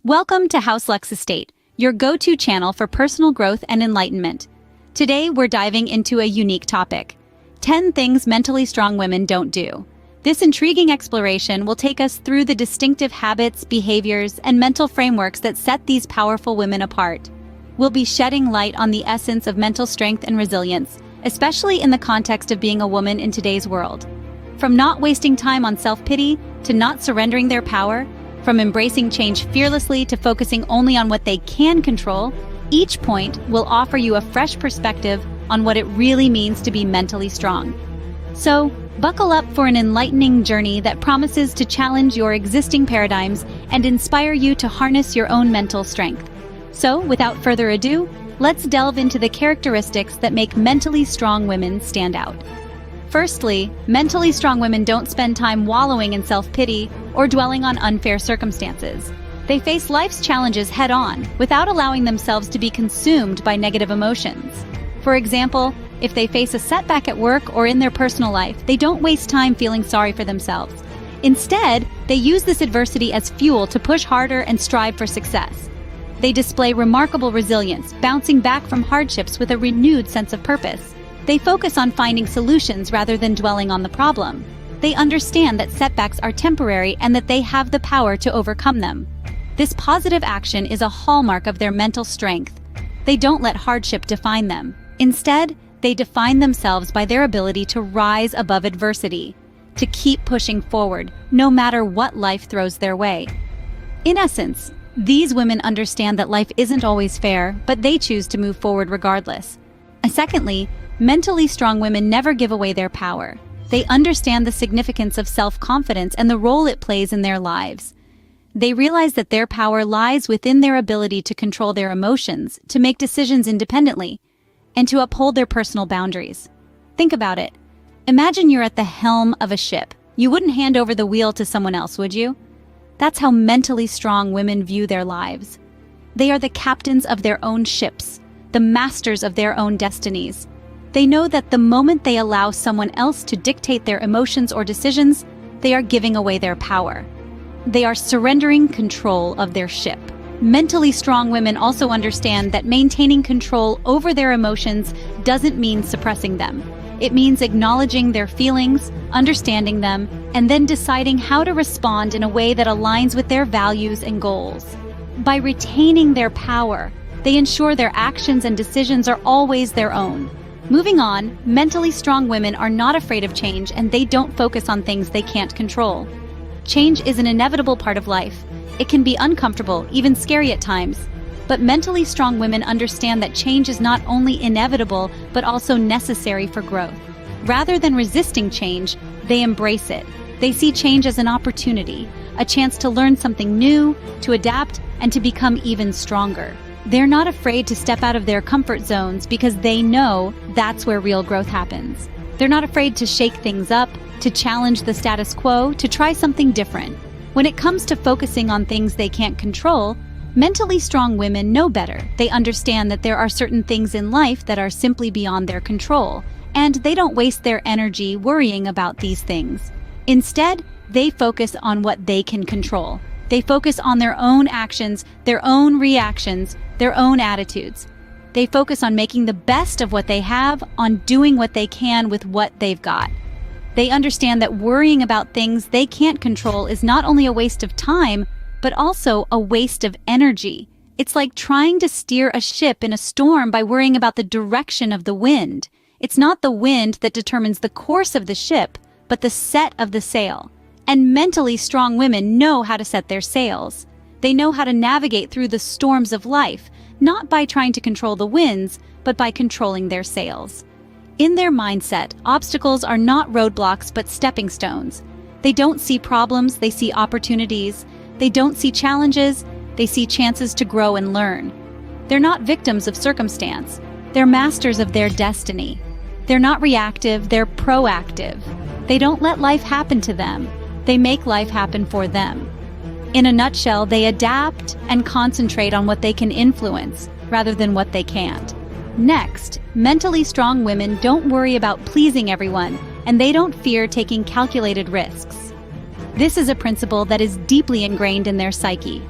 Welcome to House Lux Estate, your go-to channel for personal growth and enlightenment. Today, we're diving into a unique topic: 10 things mentally strong women don't do. This intriguing exploration will take us through the distinctive habits, behaviors, and mental frameworks that set these powerful women apart. We'll be shedding light on the essence of mental strength and resilience, especially in the context of being a woman in today's world. From not wasting time on self-pity to not surrendering their power, from embracing change fearlessly to focusing only on what they can control, each point will offer you a fresh perspective on what it really means to be mentally strong. So, buckle up for an enlightening journey that promises to challenge your existing paradigms and inspire you to harness your own mental strength. So, without further ado, let's delve into the characteristics that make mentally strong women stand out. Firstly, mentally strong women don't spend time wallowing in self-pity or dwelling on unfair circumstances. They face life's challenges head-on, without allowing themselves to be consumed by negative emotions. For example, if they face a setback at work or in their personal life, they don't waste time feeling sorry for themselves. Instead, they use this adversity as fuel to push harder and strive for success. They display remarkable resilience, bouncing back from hardships with a renewed sense of purpose. They focus on finding solutions rather than dwelling on the problem. They understand that setbacks are temporary and that they have the power to overcome them. This positive action is a hallmark of their mental strength. They don't let hardship define them. Instead, they define themselves by their ability to rise above adversity, to keep pushing forward, no matter what life throws their way. In essence, these women understand that life isn't always fair, but they choose to move forward regardless. Secondly, mentally strong women never give away their power. They understand the significance of self-confidence and the role it plays in their lives. They realize that their power lies within their ability to control their emotions, to make decisions independently, and to uphold their personal boundaries. Think about it. Imagine you're at the helm of a ship. You wouldn't hand over the wheel to someone else, would you? That's how mentally strong women view their lives. They are the captains of their own ships, the masters of their own destinies. They know that the moment they allow someone else to dictate their emotions or decisions, they are giving away their power. They are surrendering control of their ship. Mentally strong women also understand that maintaining control over their emotions doesn't mean suppressing them. It means acknowledging their feelings, understanding them, and then deciding how to respond in a way that aligns with their values and goals. By retaining their power, they ensure their actions and decisions are always their own. Moving on, mentally strong women are not afraid of change, and they don't focus on things they can't control. Change is an inevitable part of life. It can be uncomfortable, even scary at times. But mentally strong women understand that change is not only inevitable, but also necessary for growth. Rather than resisting change, they embrace it. They see change as an opportunity, a chance to learn something new, to adapt, and to become even stronger. They're not afraid to step out of their comfort zones because they know that's where real growth happens. They're not afraid to shake things up, to challenge the status quo, to try something different. When it comes to focusing on things they can't control, mentally strong women know better. They understand that there are certain things in life that are simply beyond their control, and they don't waste their energy worrying about these things. Instead, they focus on what they can control. They focus on their own actions, their own reactions, their own attitudes. They focus on making the best of what they have, on doing what they can with what they've got. They understand that worrying about things they can't control is not only a waste of time, but also a waste of energy. It's like trying to steer a ship in a storm by worrying about the direction of the wind. It's not the wind that determines the course of the ship, but the set of the sail. And mentally strong women know how to set their sails. They know how to navigate through the storms of life, not by trying to control the winds, but by controlling their sails. In their mindset, obstacles are not roadblocks but stepping stones. They don't see problems, they see opportunities. They don't see challenges, they see chances to grow and learn. They're not victims of circumstance. They're masters of their destiny. They're not reactive, they're proactive. They don't let life happen to them. They make life happen for them. In a nutshell, they adapt and concentrate on what they can influence, rather than what they can't. Next, mentally strong women don't worry about pleasing everyone, and they don't fear taking calculated risks. This is a principle that is deeply ingrained in their psyche.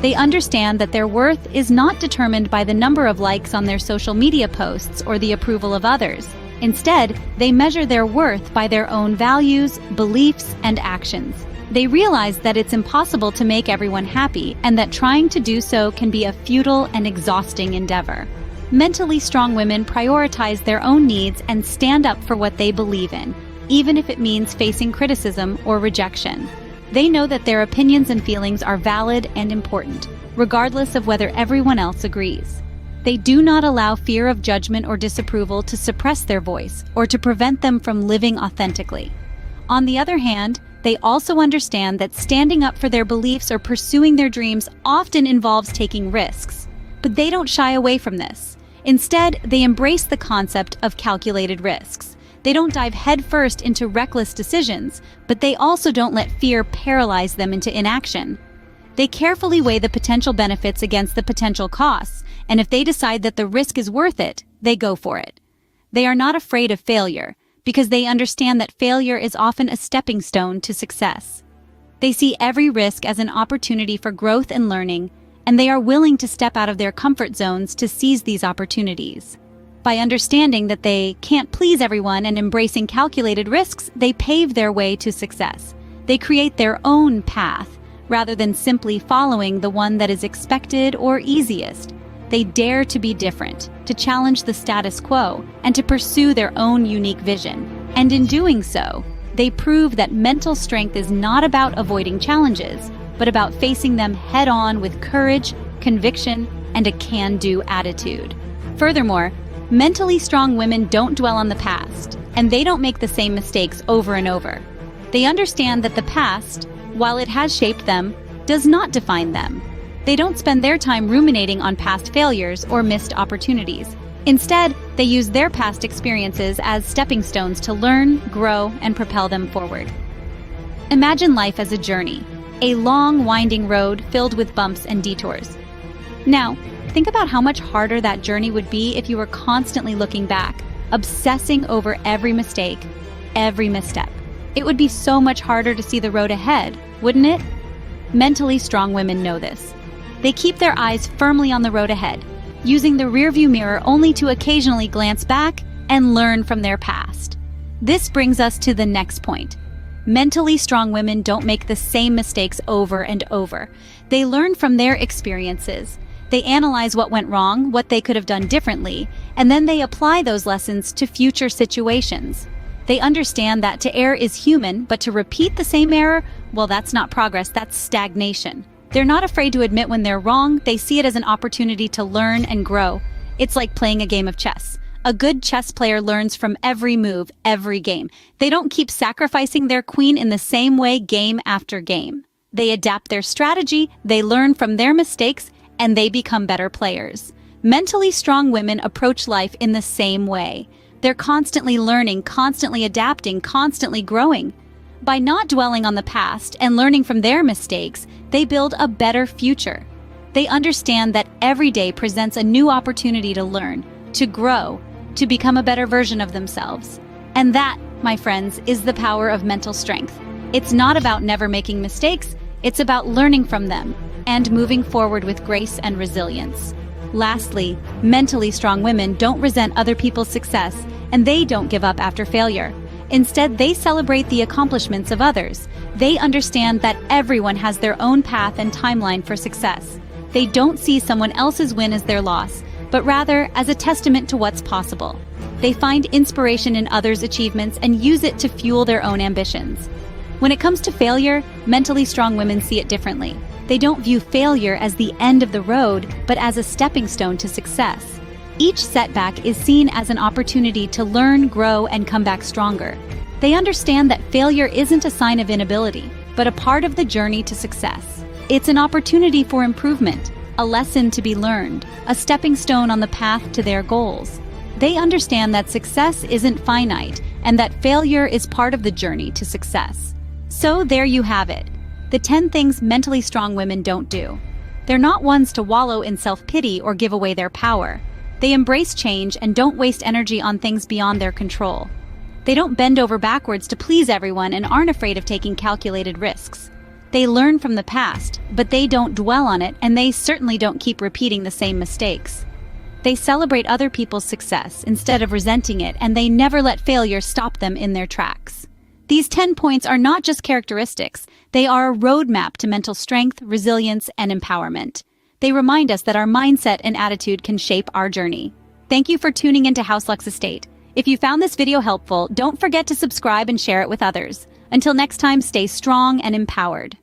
They understand that their worth is not determined by the number of likes on their social media posts or the approval of others. Instead, they measure their worth by their own values, beliefs, and actions. They realize that it's impossible to make everyone happy and that trying to do so can be a futile and exhausting endeavor. Mentally strong women prioritize their own needs and stand up for what they believe in, even if it means facing criticism or rejection. They know that their opinions and feelings are valid and important, regardless of whether everyone else agrees. They do not allow fear of judgment or disapproval to suppress their voice or to prevent them from living authentically. On the other hand, they also understand that standing up for their beliefs or pursuing their dreams often involves taking risks. But they don't shy away from this. Instead, they embrace the concept of calculated risks. They don't dive headfirst into reckless decisions, but they also don't let fear paralyze them into inaction. They carefully weigh the potential benefits against the potential costs, and if they decide that the risk is worth it, they go for it. They are not afraid of failure, because they understand that failure is often a stepping stone to success. They see every risk as an opportunity for growth and learning, and they are willing to step out of their comfort zones to seize these opportunities. By understanding that they can't please everyone and embracing calculated risks, they pave their way to success. They create their own path, rather than simply following the one that is expected or easiest. They dare to be different, to challenge the status quo, and to pursue their own unique vision. And in doing so, they prove that mental strength is not about avoiding challenges, but about facing them head-on with courage, conviction, and a can-do attitude. Furthermore, mentally strong women don't dwell on the past, and they don't make the same mistakes over and over. They understand that the past, while it has shaped them, does not define them. They don't spend their time ruminating on past failures or missed opportunities. Instead, they use their past experiences as stepping stones to learn, grow, and propel them forward. Imagine life as a journey, a long, winding road filled with bumps and detours. Now, think about how much harder that journey would be if you were constantly looking back, obsessing over every mistake, every misstep. It would be so much harder to see the road ahead, wouldn't it? Mentally strong women know this. They keep their eyes firmly on the road ahead, using the rearview mirror only to occasionally glance back and learn from their past. This brings us to the next point. Mentally strong women don't make the same mistakes over and over. They learn from their experiences. They analyze what went wrong, what they could have done differently, and then they apply those lessons to future situations. They understand that to err is human, but to repeat the same error, well, that's not progress, that's stagnation. They're not afraid to admit when they're wrong. They see it as an opportunity to learn and grow. It's like playing a game of chess. A good chess player learns from every move, every game. They don't keep sacrificing their queen in the same way game after game. They adapt their strategy, they learn from their mistakes, and they become better players. Mentally strong women approach life in the same way. They're constantly learning, constantly adapting, constantly growing. By not dwelling on the past and learning from their mistakes, they build a better future. They understand that every day presents a new opportunity to learn, to grow, to become a better version of themselves. And that, my friends, is the power of mental strength. It's not about never making mistakes, it's about learning from them and moving forward with grace and resilience. Lastly, mentally strong women don't resent other people's success, and they don't give up after failure. Instead, they celebrate the accomplishments of others. They understand that everyone has their own path and timeline for success. They don't see someone else's win as their loss, but rather as a testament to what's possible. They find inspiration in others' achievements and use it to fuel their own ambitions. When it comes to failure, mentally strong women see it differently. They don't view failure as the end of the road, but as a stepping stone to success. Each setback is seen as an opportunity to learn, grow, and come back stronger. They understand that failure isn't a sign of inability, but a part of the journey to success. It's an opportunity for improvement, a lesson to be learned, a stepping stone on the path to their goals. They understand that success isn't finite and that failure is part of the journey to success. So there you have it. The 10 things mentally strong women don't do. They're not ones to wallow in self-pity or give away their power. They embrace change and don't waste energy on things beyond their control. They don't bend over backwards to please everyone and aren't afraid of taking calculated risks. They learn from the past, but they don't dwell on it, and they certainly don't keep repeating the same mistakes. They celebrate other people's success instead of resenting it, and they never let failure stop them in their tracks. These 10 points are not just characteristics, they are a roadmap to mental strength, resilience, and empowerment. They remind us that our mindset and attitude can shape our journey. Thank you for tuning into House Lux Estate. If you found this video helpful, don't forget to subscribe and share it with others. Until next time, stay strong and empowered.